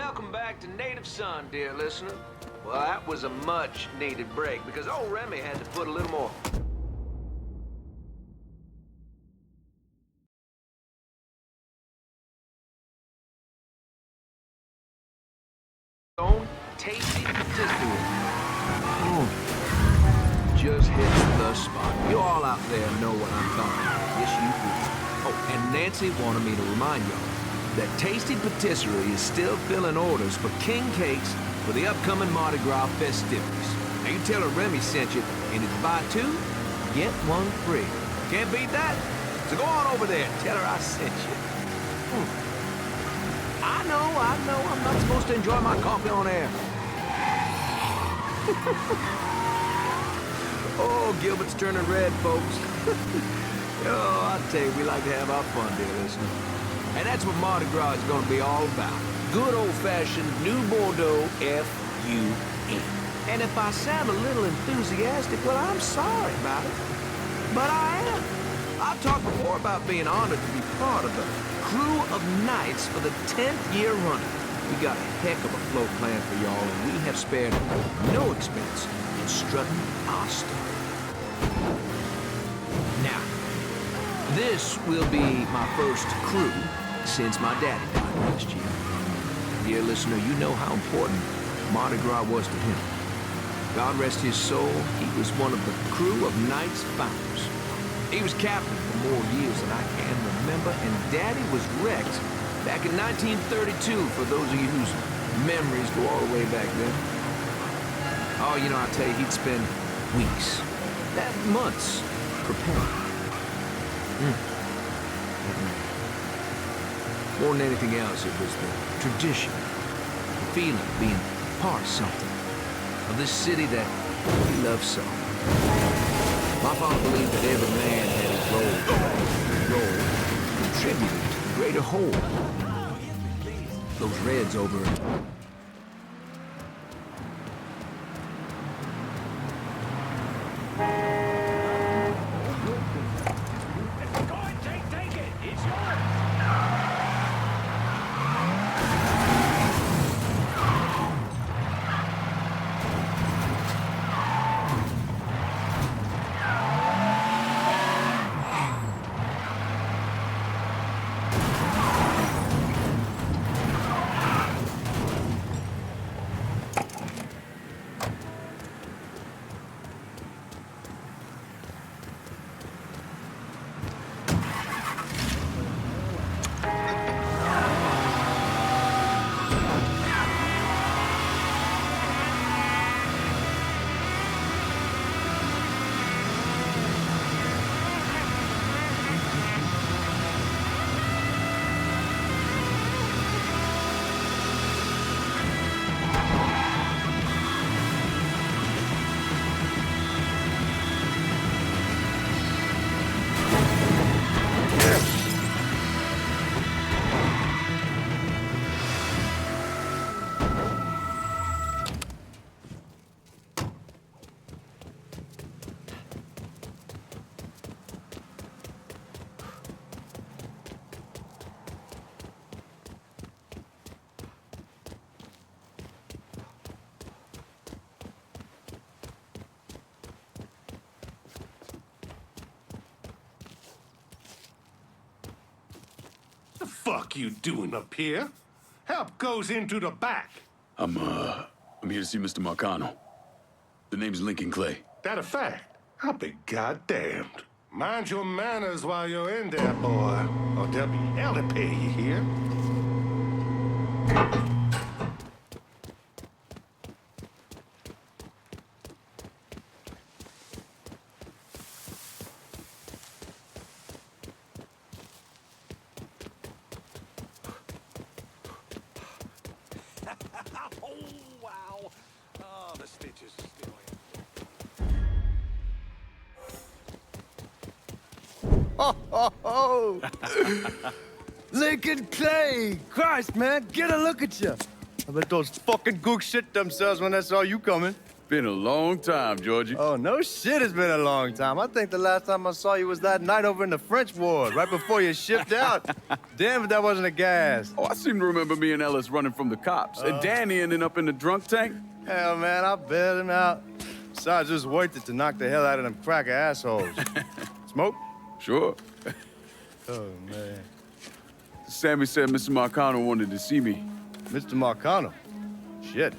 welcome back to Native Son, dear listener. Well, that was a much-needed break because old Remy had to put a little more own tasty patisserie. Just hits the spot. You all out there know what I'm talking about. Yes, you do. Oh, and Nancy wanted me to remind y'all that Tasty Patisserie is still filling orders for king cakes for the upcoming Mardi Gras festivities. Now you tell her Remy sent you, and if you buy two, get one free. Can't beat that? So go on over there and tell her I sent you. I know, I'm not supposed to enjoy my coffee on air. Oh, Gilbert's turning red, folks. Oh, I tell you, we like to have our fun, dear listener. And that's what Mardi Gras is going to be all about. Good old-fashioned New Bordeaux F-U-N. And if I sound a little enthusiastic, well, I'm sorry about it. But I am. I've talked before about being honored to be part of the crew of knights for the 10th year running. We got a heck of a float planned for y'all, and we have spared no expense in strutting our stuff. Now, this will be my first crew since my daddy died last year. Dear listener, you know how important Mardi Gras was to him. God rest his soul, he was one of the crew of Knights founders. He was captain for more years than I can remember, and Daddy was wrecked back in 1932, for those of you whose memories go all the way back then. Oh, you know, I tell you, he'd spend weeks, months, preparing. More than anything else, it was the tradition, the feeling of being part of something, of this city that he loved so. My father believed that every man had his role contributed to the greater whole. Those Reds over The fuck you doing up here? Help goes into the back. I'm here to see Mr. Marcano. The name's Lincoln Clay. That a fact? I'll be goddamned. Mind your manners while you're in there, boy, or there'll be hell to pay you here. Oh, wow. Oh, the stitches are still in. Ho, ho, ho! Lincoln Clay! Christ, man, get a look at you! I bet those fucking gooks shit themselves when they saw you coming. Been a long time, Georgie. Oh, no shit, it's been a long time. I think the last time I saw you was that night over in the French ward, right before you shipped out. Damn if that wasn't a gas. Oh, I seem to remember me and Ellis running from the cops. And Danny ending up in the drunk tank. Hell, man, I bailed him out. Besides, it was worth it to knock the hell out of them cracker assholes. Smoke? Sure. Oh, man. Sammy said Mr. Marcano wanted to see me. Mr. Marcano? Shit.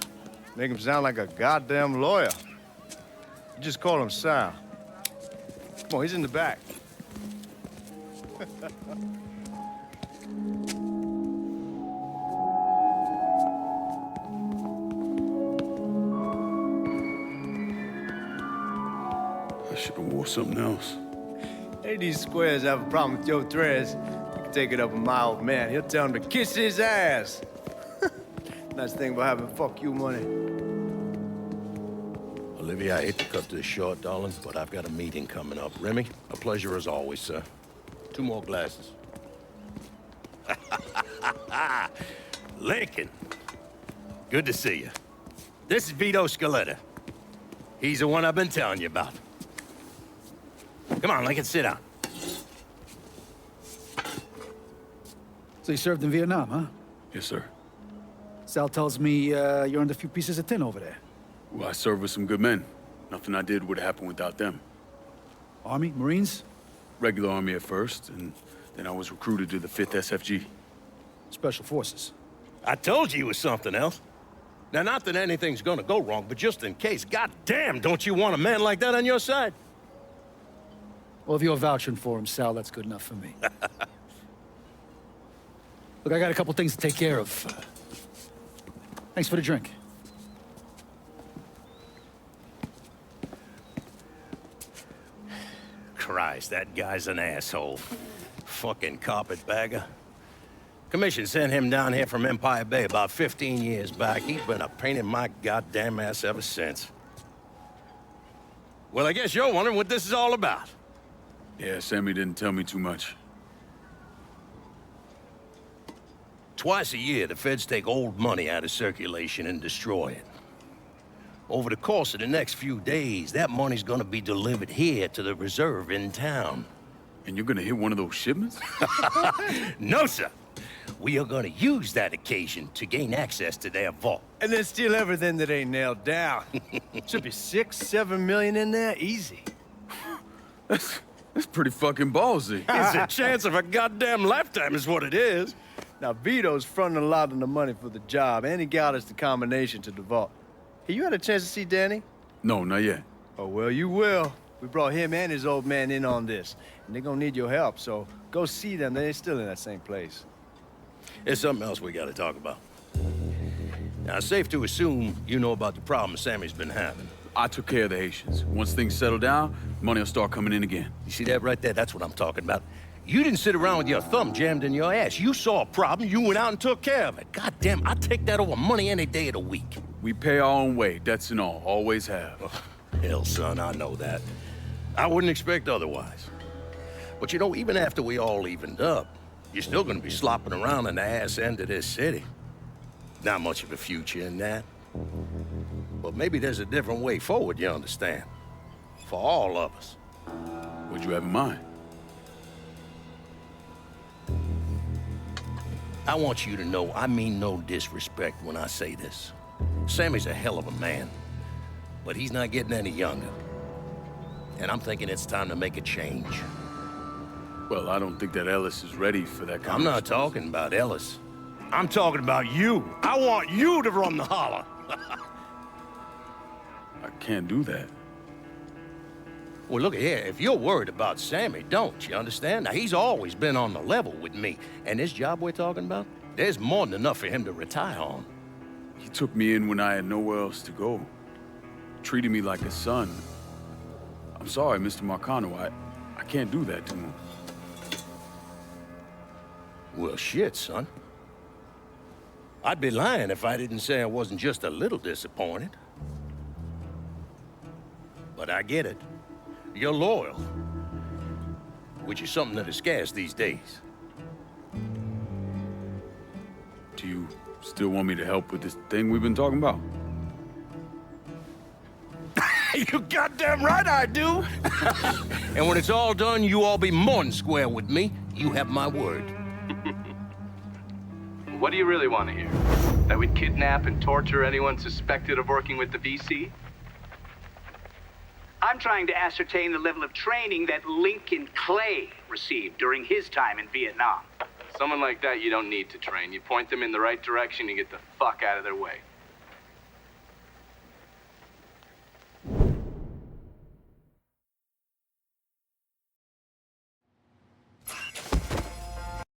Make him sound like a goddamn lawyer. You just call him Sal. Come on, he's in the back. I should have wore something else. Hey, these squares have a problem with your threads. You can take it up with my old man. He'll tell him to kiss his ass. Nice thing about having fuck you money. Olivia, I hate to cut this short, darling, but I've got a meeting coming up. Remy, a pleasure as always, sir. 2 more glasses. Lincoln. Good to see you. This is Vito Scaletta. He's the one I've been telling you about. Come on, Lincoln, sit down. So you served in Vietnam, huh? Yes, sir. Sal tells me you earned a few pieces of tin over there. Well, I served with some good men. Nothing I did would have happened without them. Army? Marines? Regular Army at first, and then I was recruited to the 5th SFG. Special Forces. I told you it was something else. Now, not that anything's gonna go wrong, but just in case, goddamn, don't you want a man like that on your side? Well, if you're vouching for him, Sal, that's good enough for me. Look, I got a couple things to take care of. Thanks for the drink. Christ, that guy's an asshole. Fucking carpetbagger. Commission sent him down here from Empire Bay about 15 years back. He's been a pain in my goddamn ass ever since. Well, I guess you're wondering what this is all about. Yeah, Sammy didn't tell me too much. Twice a year, the feds take old money out of circulation and destroy it. Over the course of the next few days, that money's gonna be delivered here to the reserve in town. And you're gonna hit one of those shipments? No, sir. We are gonna use that occasion to gain access to their vault. And then steal everything that ain't nailed down. Should be 6, 7 million in there, easy. That's pretty fucking ballsy. It's a chance of a goddamn lifetime is what it is. Now, Vito's fronting a lot of the money for the job, and he got us the combination to the vault. Hey, you had a chance to see Danny? No, not yet. Oh, well, you will. We brought him and his old man in on this, and they're gonna need your help, so go see them. They're still in that same place. There's something else we gotta talk about. Now, it's safe to assume you know about the problem Sammy's been having. I took care of the Haitians. Once things settle down, money will start coming in again. You see that right there? That's what I'm talking about. You didn't sit around with your thumb jammed in your ass. You saw a problem, you went out and took care of it. God damn, I'd take that over money any day of the week. We pay our own way, debts and all. Always have. Oh, hell, son, I know that. I wouldn't expect otherwise. But you know, even after we all evened up, you're still gonna be slopping around in the ass end of this city. Not much of a future in that. But maybe there's a different way forward, you understand? For all of us. What'd you have in mind? I want you to know I mean no disrespect when I say this. Sammy's a hell of a man, but he's not getting any younger. And I'm thinking it's time to make a change. Well, I don't think that Ellis is ready for that kind I'm not talking about Ellis. I'm talking about you. I want you to run the holler. I can't do that. Well, look here, if you're worried about Sammy, don't, you understand? Now, he's always been on the level with me. And this job we're talking about, there's more than enough for him to retire on. He took me in when I had nowhere else to go. Treated me like a son. I'm sorry, Mr. Marcano. I can't do that to him. Well, shit, son. I'd be lying if I didn't say I wasn't just a little disappointed. But I get it. You're loyal. Which is something that is scarce these days. Do you still want me to help with this thing we've been talking about? You goddamn right I do. And when it's all done, you all be more than square with me. You have my word. What do you really want to hear? That we'd kidnap and torture anyone suspected of working with the VC? I'm trying to ascertain the level of training that Lincoln Clay received during his time in Vietnam. Someone like that you don't need to train. You point them in the right direction and get the fuck out of their way.